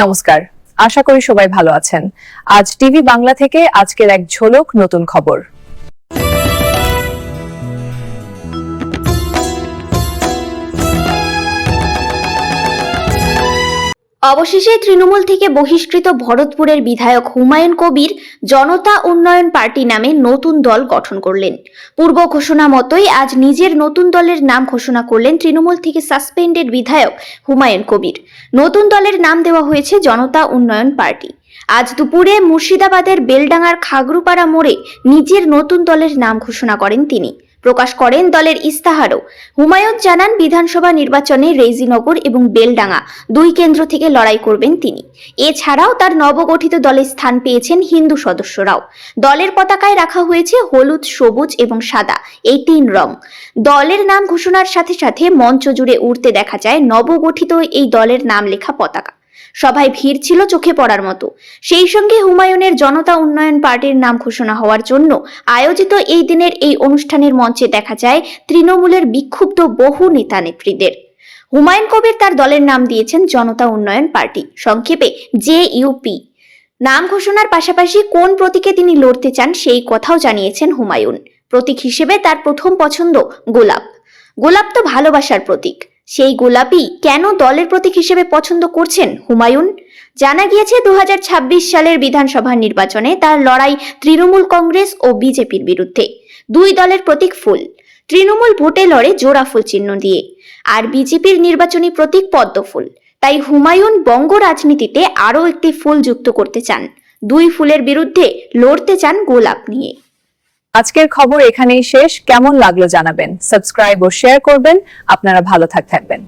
নমস্কার, আশা করি সবাই ভালো আছেন। আজ টিভি বাংলা থেকে আজকের এক ঝলক নতুন খবর। অবশেষে তৃণমূল থেকে বহিষ্কৃত ভরতপুরের বিধায়ক হুমায়ুন কবির জনতা উন্নয়ন পার্টি নামে নতুন দল গঠন করলেন। পূর্ব ঘোষণা মতোই আজ নিজের নতুন দলের নাম ঘোষণা করলেন তৃণমূল থেকে সাসপেন্ডেড বিধায়ক হুমায়ুন কবির। নতুন দলের নাম দেওয়া হয়েছে জনতা উন্নয়ন পার্টি। আজ দুপুরে মুর্শিদাবাদের বেলডাঙ্গার খাগড়ুপাড়া মোড়ে নিজের নতুন দলের নাম ঘোষণা করেন তিনি। প্রকাশ করেন দলের ইস্তাহারও। হুমায়ুন জানান, বিধানসভা নির্বাচনে রেজিনগর এবং বেলডাঙ্গা দুই কেন্দ্র থেকে লড়াই করবেন তিনি। এছাড়াও তার নবগঠিত দলে স্থান পেয়েছেন হিন্দু সদস্যরাও। দলের পতাকায় রাখা হয়েছে হলুদ, সবুজ এবং সাদা, এই তিন রং। দলের নাম ঘোষণার সাথে সাথে মঞ্চ জুড়ে উড়তে দেখা যায় নবগঠিত এই দলের নাম লেখা পতাকা। সভায় ভিড় ছিল চোখে পড়ার মতো। সেই সঙ্গে হুমায়ুনের জনতা উন্নয়ন পার্টির নাম ঘোষণা হওয়ার জন্য আয়োজিত এই দিনের এই অনুষ্ঠানের মঞ্চে দেখা যায় তৃণমূলের বিক্ষুব্ধ বহু নেতা নেত্রীদের। হুমায়ুন কবির তার দলের নাম দিয়েছেন জনতা উন্নয়ন পার্টি, সংক্ষেপে জেইউপি। নাম ঘোষণার পাশাপাশি কোন প্রতীকে তিনি লড়তে চান সেই কথাও জানিয়েছেন হুমায়ুন। প্রতীক হিসেবে তার প্রথম পছন্দ গোলাপ। গোলাপ তো ভালোবাসার প্রতীক। সেই গোলাপই কেন দলের প্রতীক হিসেবে পছন্দ করছেন হুমায়ুন? জানা গিয়েছে 2026 সালের বিধানসভা নির্বাচনে তার লড়াই তৃণমূল কংগ্রেস ও বিজেপির বিরুদ্ধে। দুই দলের প্রতীক ফুল। তৃণমূল ভোটে লড়ে জোড়া ফুল চিহ্ন দিয়ে, আর বিজেপির নির্বাচনী প্রতীক পদ্ম ফুল। তাই হুমায়ুন বঙ্গ রাজনীতিতে আরও একটি ফুল যুক্ত করতে চান। দুই ফুলের বিরুদ্ধে লড়তে চান গোলাপ নিয়ে। আজকের খবর এখানেই শেষ। কেমন লাগলো জানাবেন, সাবস্ক্রাইব ও শেয়ার করবেন। আপনারা ভালো থাকবেন।